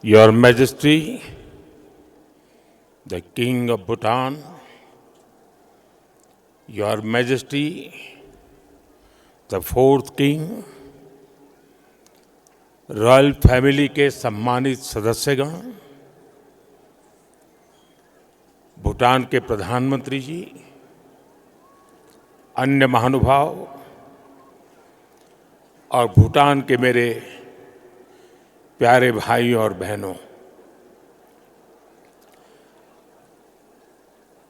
Your Majesty, the King of Bhutan, Your Majesty, the fourth King, royal family के सम्मानित सदस्यगण, भूटान के प्रधानमंत्री जी, अन्य महानुभाव और भूटान के मेरे प्यारे भाई और बहनों,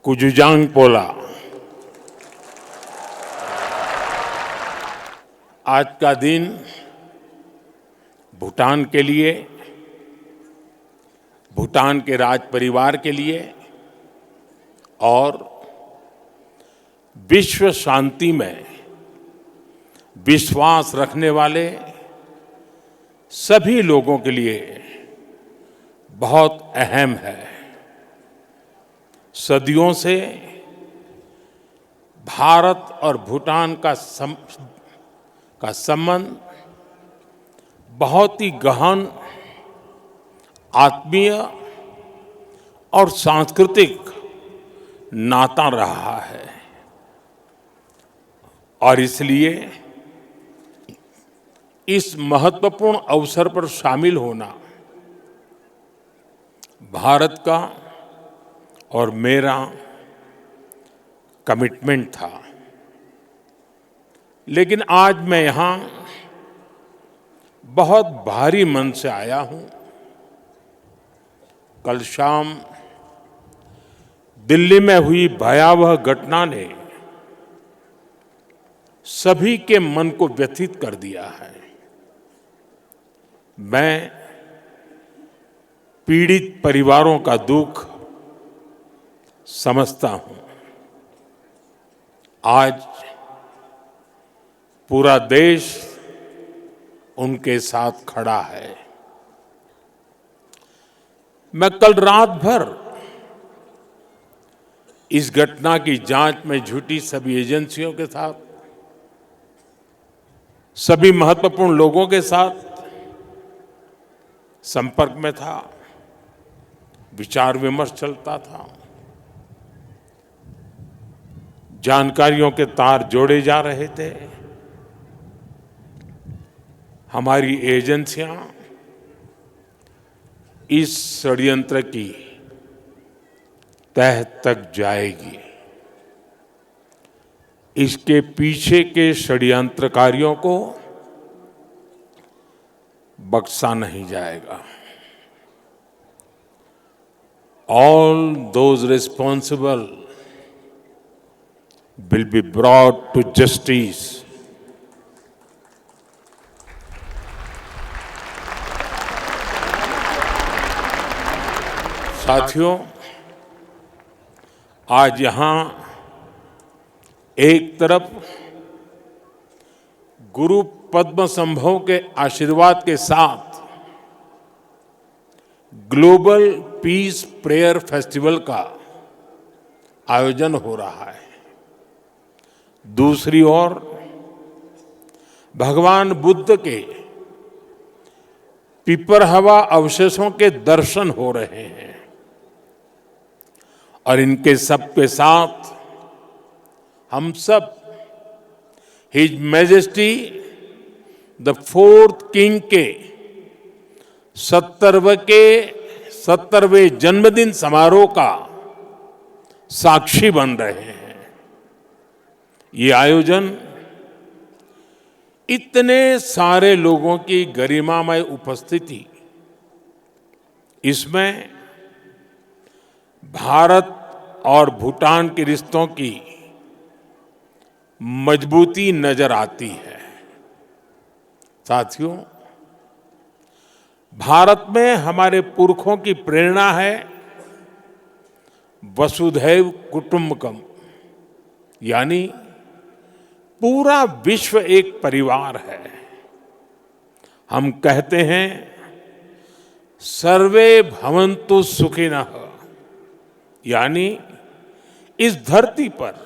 कुजुजांग पोला, आज का दिन भूटान के लिए, भूटान के राज परिवार के लिए और विश्व शांति में विश्वास रखने वाले सभी लोगों के लिए बहुत अहम है। सदियों से भारत और भूटान का संबंध बहुत ही गहन, आत्मीय और सांस्कृतिक नाता रहा है और इसलिए इस महत्वपूर्ण अवसर पर शामिल होना भारत का और मेरा कमिटमेंट था। लेकिन आज मैं यहाँ बहुत भारी मन से आया हूँ। कल शाम दिल्ली में हुई भयावह घटना ने सभी के मन को व्यथित कर दिया है। मैं पीड़ित परिवारों का दुख समझता हूँ। आज पूरा देश उनके साथ खड़ा है। मैं कल रात भर इस घटना की जांच में जुटी सभी एजेंसियों के साथ, सभी महत्वपूर्ण लोगों के साथ संपर्क में था, विचार विमर्श चलता था, जानकारियों के तार जोड़े जा रहे थे। हमारी एजेंसियां इस षड्यंत्र की तह तक जाएगी। इसके पीछे के षड्यंत्रकारियों को बख्शा नहीं जाएगा। All those responsible will be brought to justice. साथियों, आज यहाँ एक तरफ गुरु पद्म संभव के आशीर्वाद के साथ ग्लोबल पीस प्रेयर फेस्टिवल का आयोजन हो रहा है। दूसरी ओर भगवान बुद्ध के पिपरहवा अवशेषों के दर्शन हो रहे हैं और इनके सब के साथ हम सब his majesty the fourth king के 70वें जन्मदिन समारोह का साक्षी बन रहे हैं। ये आयोजन इतने सारे लोगों की गरिमामय उपस्थिति, इसमें भारत और भूटान के रिश्तों की मजबूती नजर आती है। साथियों, भारत में हमारे पुरखों की प्रेरणा है वसुधैव कुटुंबकम, यानी पूरा विश्व एक परिवार है। हम कहते हैं सर्वे भवन्तु सुखिनः, यानी इस धरती पर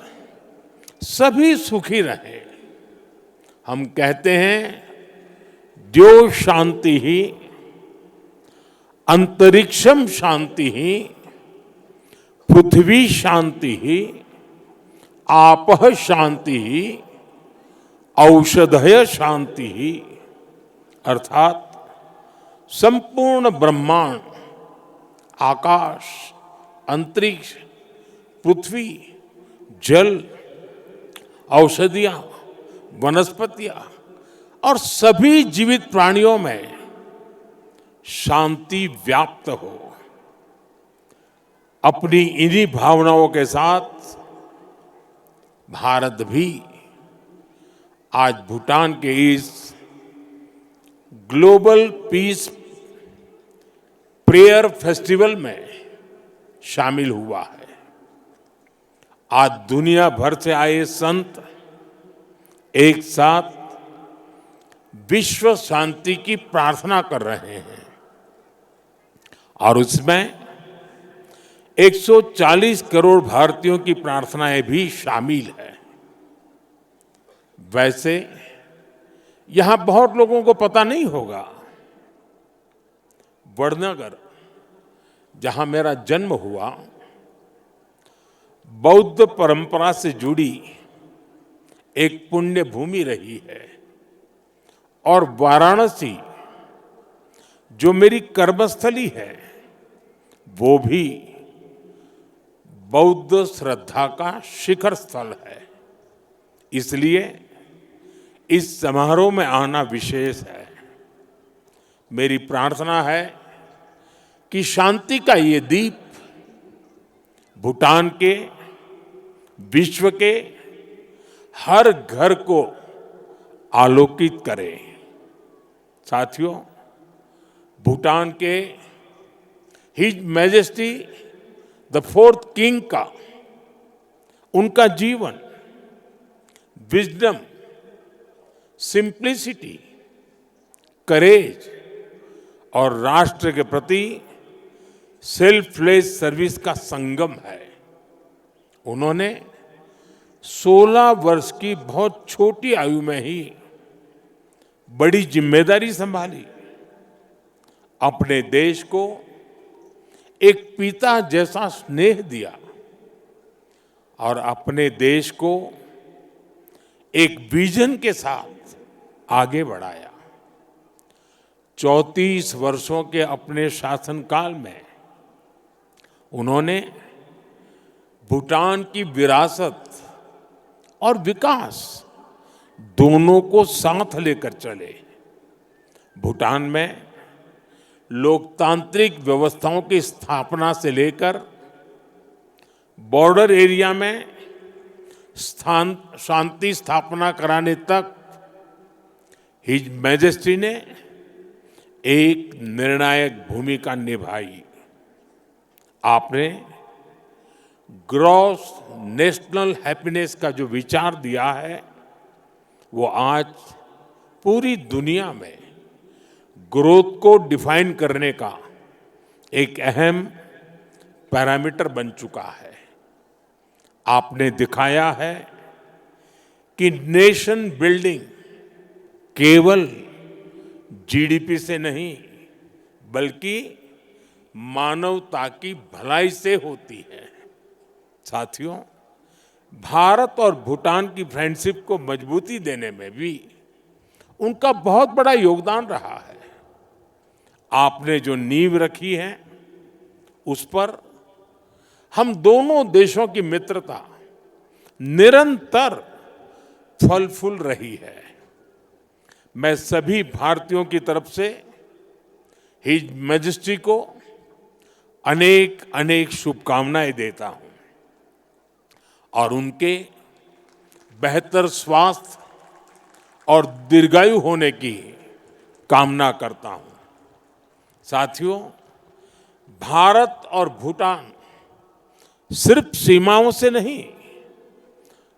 सभी सुखी रहे। हम कहते हैं द्यो शांति ही अंतरिक्षम शांति ही, पृथ्वी शांति ही, आपः शांति ही, औषधय शांति ही। अर्थात संपूर्ण ब्रह्मांड, आकाश, अंतरिक्ष, पृथ्वी, जल, औषधियां, वनस्पतियां और सभी जीवित प्राणियों में शांति व्याप्त हो। अपनी इन्हीं भावनाओं के साथ भारत भी आज भूटान के इस ग्लोबल पीस प्रेयर फेस्टिवल में शामिल हुआ है। आज दुनिया भर से आए संत एक साथ विश्व शांति की प्रार्थना कर रहे हैं और उसमें 140 करोड़ भारतीयों की प्रार्थनाएं भी शामिल है। वैसे यहां बहुत लोगों को पता नहीं होगा, वडनगर, जहां मेरा जन्म हुआ, बौद्ध परंपरा से जुड़ी एक पुण्य भूमि रही है और वाराणसी, जो मेरी कर्मस्थली है, वो भी बौद्ध श्रद्धा का शिखर स्थल है। इसलिए इस समारोह में आना विशेष है। मेरी प्रार्थना है कि शांति का ये दीप भूटान के, विश्व के हर घर को आलोकित करे। साथियों, भूटान के his majesty the fourth king का, उनका जीवन, विजडम, सिंप्लिसिटी, करेज और राष्ट्र के प्रति सेल्फलेस सर्विस का संगम है। उन्होंने 16 वर्ष की बहुत छोटी आयु में ही बड़ी जिम्मेदारी संभाली, अपने देश को एक पिता जैसा स्नेह दिया और अपने देश को एक विजन के साथ आगे बढ़ाया। 34 वर्षों के अपने शासनकाल में उन्होंने भूटान की विरासत और विकास दोनों को साथ लेकर चले। भूटान में लोकतांत्रिक व्यवस्थाओं की स्थापना से लेकर बॉर्डर एरिया में शांति स्थापना कराने तक हिज मैजेस्टी ने एक निर्णायक भूमिका निभाई। आपने ग्रॉस नेशनल हैप्पीनेस का जो विचार दिया है, वो आज पूरी दुनिया में ग्रोथ को डिफाइन करने का एक अहम पैरामीटर बन चुका है। आपने दिखाया है कि नेशन बिल्डिंग केवल जीडीपी से नहीं, बल्कि मानवता की भलाई से होती है। साथियों, भारत और भूटान की फ्रेंडशिप को मजबूती देने में भी उनका बहुत बड़ा योगदान रहा है। आपने जो नींव रखी है, उस पर हम दोनों देशों की मित्रता निरंतर फल फूल रही है। मैं सभी भारतीयों की तरफ से हिज मैजेस्टी को अनेक अनेक शुभकामनाएं देता हूं और उनके बेहतर स्वास्थ्य और दीर्घायु होने की कामना करता हूं। साथियों, भारत और भूटान सिर्फ सीमाओं से नहीं,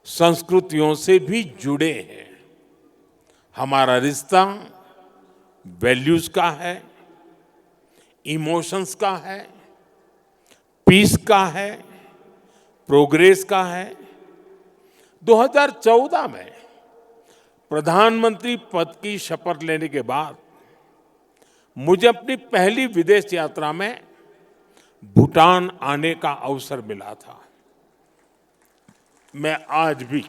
संस्कृतियों से भी जुड़े हैं। हमारा रिश्ता वैल्यूज का है, इमोशंस का है, पीस का है, प्रोग्रेस का है। 2014 में प्रधानमंत्री पद की शपथ लेने के बाद मुझे अपनी पहली विदेश यात्रा में भूटान आने का अवसर मिला था। मैं आज भी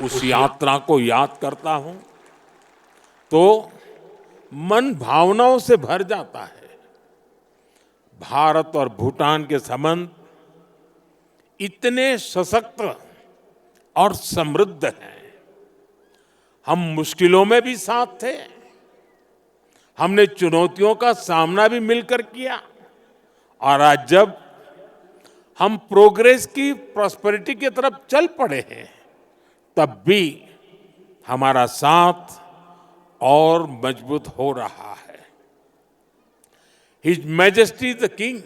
उस यात्रा को याद करता हूं तो मन भावनाओं से भर जाता है। भारत और भूटान के संबंध इतने सशक्त और समृद्ध हैं। हम मुश्किलों में भी साथ थे, हमने चुनौतियों का सामना भी मिलकर किया, और आज जब हम प्रोग्रेस की प्रॉस्पेरिटी की तरफ चल पड़े हैं, तब भी हमारा साथ और मजबूत हो रहा है। His majesty the king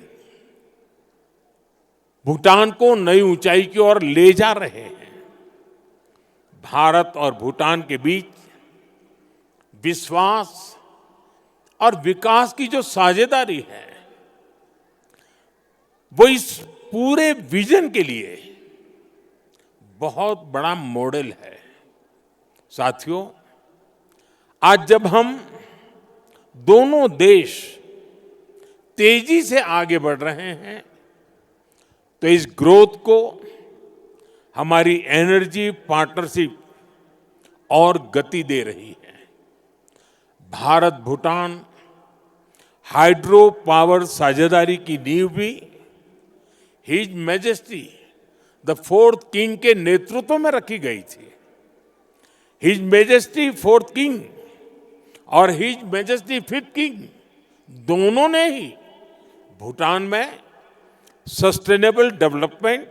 Bhutan को नई ऊंचाई की ओर ले जा रहे हैं। भारत और भूटान के बीच विश्वास और विकास की जो साझेदारी है, वो इस पूरे विजन के लिए बहुत बड़ा मॉडल है। साथियों, आज जब हम दोनों देश तेजी से आगे बढ़ रहे हैं, तो इस ग्रोथ को हमारी एनर्जी पार्टनरशिप और गति दे रही है। भारत भूटान हाइड्रो पावर साझेदारी की नींव भी his majesty the fourth king के नेतृत्व में रखी गई थी। हिज मैजेस्टी फोर्थ किंग और हिज मैजेस्टी फिफ्थ किंग दोनों ने ही भूटान में सस्टेनेबल डेवलपमेंट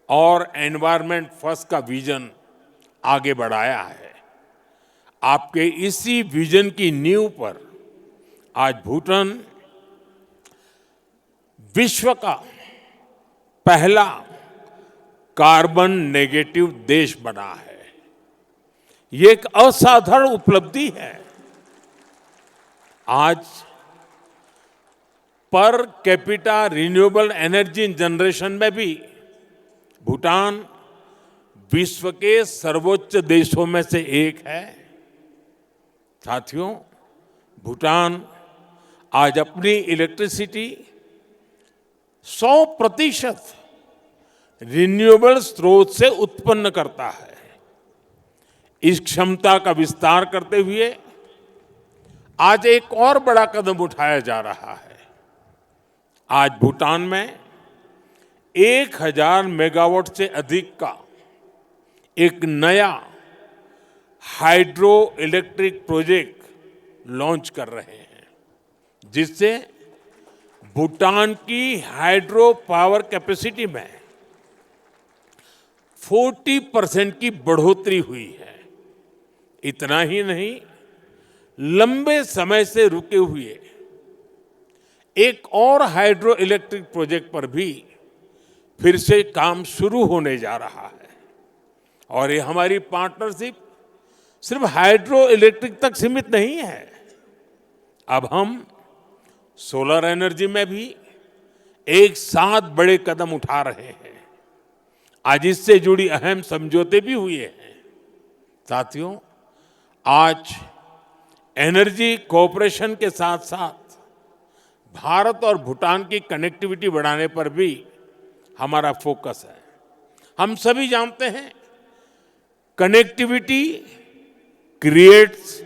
और एनवायरनमेंट फर्स्ट का विजन आगे बढ़ाया है। आपके इसी विजन की नींव पर आज भूटान विश्व का पहला कार्बन नेगेटिव देश बना है। ये एक असाधारण उपलब्धि है। आज per capita renewable energy generation में भी भूटान विश्व के सर्वोच्च देशों में से एक है। साथियों, भूटान आज अपनी इलेक्ट्रिसिटी 100% रिन्यूएबल स्रोत से उत्पन्न करता है। इस क्षमता का विस्तार करते हुए आज एक और बड़ा कदम उठाया जा रहा है। आज भूटान में 1000 मेगावाट से अधिक का एक नया हाइड्रो इलेक्ट्रिक प्रोजेक्ट लॉन्च कर रहे हैं, जिससे भूटान की हाइड्रो पावर कैपेसिटी में 40% की बढ़ोतरी हुई है। इतना ही नहीं, लंबे समय से रुके हुए एक और हाइड्रो इलेक्ट्रिक प्रोजेक्ट पर भी फिर से काम शुरू होने जा रहा है। और ये हमारी पार्टनरशिप सिर्फ हाइड्रो इलेक्ट्रिक तक सीमित नहीं है। अब हम सोलर एनर्जी में भी एक साथ बड़े कदम उठा रहे हैं। आज इससे जुड़ी अहम समझौते भी हुए हैं। साथियों, आज एनर्जी कोऑपरेशन के साथ साथ भारत और भूटान की कनेक्टिविटी बढ़ाने पर भी हमारा फोकस है। हम सभी जानते हैं, connectivity creates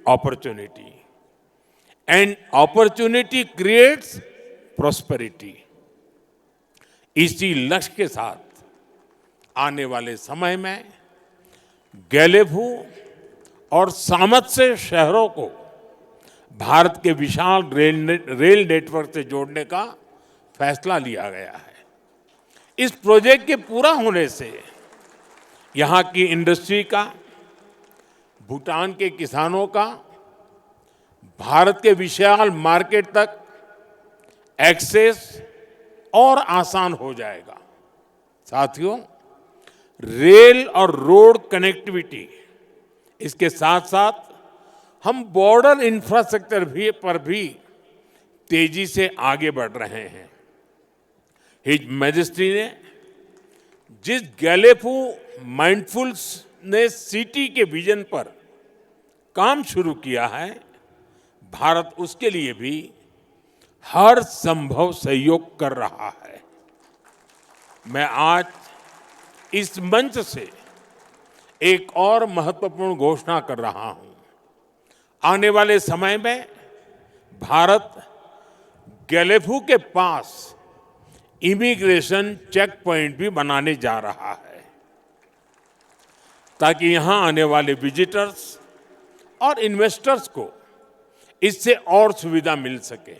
opportunity and opportunity creates prosperity. इसी लक्ष्य के साथ आने वाले समय में गैलेफू और सामत्से शहरों को भारत के विशाल रेल नेटवर्क से जोड़ने का फैसला लिया गया है। इस प्रोजेक्ट के पूरा होने से यहाँ की इंडस्ट्री का, भूटान के किसानों का भारत के विशाल मार्केट तक एक्सेस और आसान हो जाएगा। साथियों, रेल और रोड कनेक्टिविटी, इसके साथ साथ हम बॉर्डर इंफ्रास्ट्रक्चर पर भी तेजी से आगे बढ़ रहे हैं। हिज मैजेस्टी ने जिस गैलेफू माइंडफुलनेस सिटी के विजन पर काम शुरू किया है, भारत उसके लिए भी हर संभव सहयोग कर रहा है। मैं आज इस मंच से एक और महत्वपूर्ण घोषणा कर रहा हूं। आने वाले समय में भारत गैलेफू के पास इमिग्रेशन चेक पॉइंट भी बनाने जा रहा है, ताकि यहां आने वाले विजिटर्स और इन्वेस्टर्स को इससे और सुविधा मिल सके।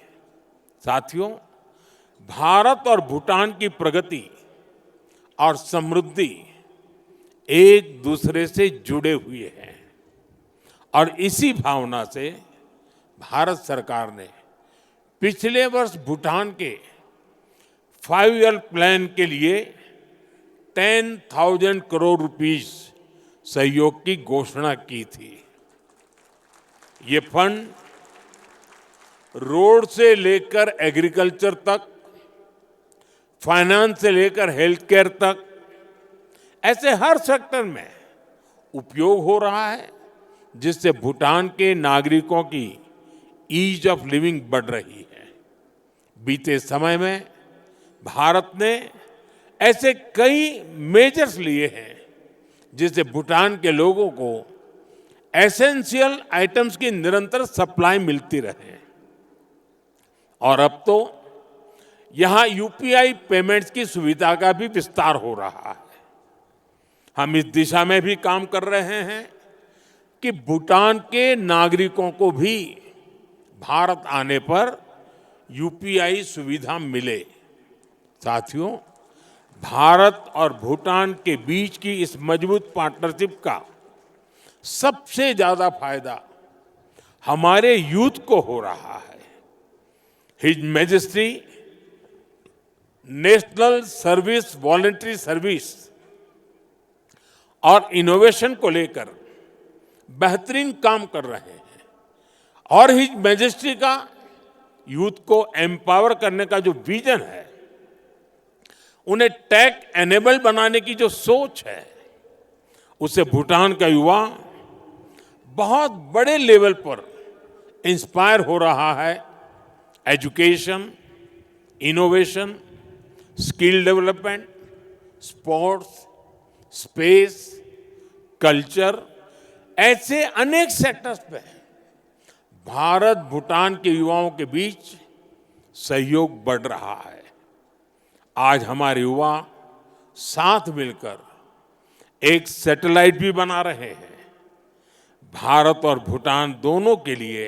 साथियों, भारत और भूटान की प्रगति और समृद्धि एक दूसरे से जुड़े हुए हैं और इसी भावना से भारत सरकार ने पिछले वर्ष भूटान के 5 ईयर प्लान के लिए 10,000 करोड़ रुपीस सहयोग की घोषणा की थी। ये फंड रोड से लेकर एग्रीकल्चर तक, फाइनेंस से लेकर हेल्थ केयर तक, ऐसे हर सेक्टर में उपयोग हो रहा है, जिससे भूटान के नागरिकों की ईज ऑफ लिविंग बढ़ रही है। बीते समय में भारत ने ऐसे कई मेजर्स लिए हैं जिससे भूटान के लोगों को एसेंशियल आइटम्स की निरंतर सप्लाई मिलती रहे। और अब तो यहां यूपीआई पेमेंट्स की सुविधा का भी विस्तार हो रहा है। हम इस दिशा में भी काम कर रहे हैं कि भूटान के नागरिकों को भी भारत आने पर यूपीआई सुविधा मिले। साथियों, भारत और भूटान के बीच की इस मजबूत पार्टनरशिप का सबसे ज्यादा फायदा हमारे यूथ को हो रहा है। His majesty national service voluntary service और इनोवेशन को लेकर बेहतरीन काम कर रहे हैं और हिज मैजेस्टी का यूथ को एम्पावर करने का जो विजन है, उन्हें टेक एनेबल बनाने की जो सोच है, उससे भूटान का युवा बहुत बड़े लेवल पर इंस्पायर हो रहा है। Education, innovation, skill development, sports, space, culture, ऐसे अनेक सेक्टर्स पे भारत भूटान के युवाओं के बीच सहयोग बढ़ रहा है। आज हमारे युवा साथ मिलकर एक सैटेलाइट भी बना रहे हैं। भारत और भूटान दोनों के लिए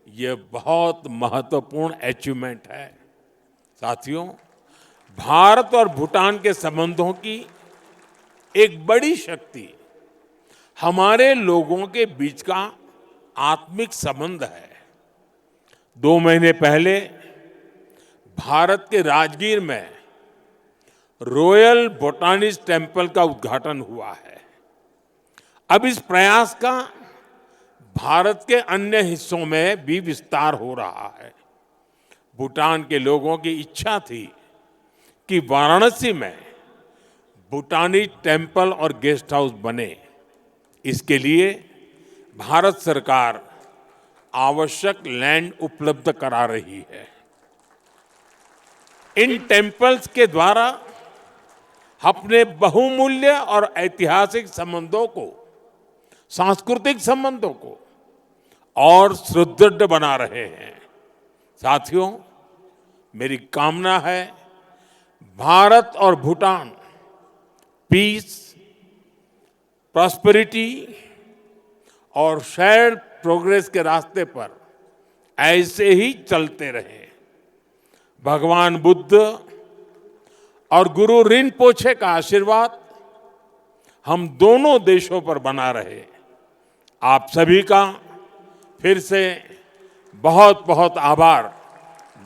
यह बहुत महत्वपूर्ण अचीवमेंट है। साथियों, भारत और भूटान के संबंधों की एक बड़ी शक्ति हमारे लोगों के बीच का आत्मिक संबंध है। 2 महीने पहले भारत के राजगीर में रॉयल बोटानिस्ट टेम्पल का उद्घाटन हुआ है। अब इस प्रयास का भारत के अन्य हिस्सों में भी विस्तार हो रहा है। भूटान के लोगों की इच्छा थी कि वाराणसी में भूटानी टेम्पल और गेस्ट हाउस बने। इसके लिए भारत सरकार आवश्यक लैंड उपलब्ध करा रही है। इन टेम्पल्स के द्वारा अपने बहुमूल्य और ऐतिहासिक संबंधों को, सांस्कृतिक संबंधों को और सुदृढ़ बना रहे हैं। साथियों, मेरी कामना है भारत और भूटान पीस, प्रॉस्पेरिटी और शेयर्ड प्रोग्रेस के रास्ते पर ऐसे ही चलते रहे। भगवान बुद्ध और गुरु रिनपोछे का आशीर्वाद हम दोनों देशों पर बना रहे। आप सभी का फिर से बहुत बहुत आभार।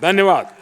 धन्यवाद।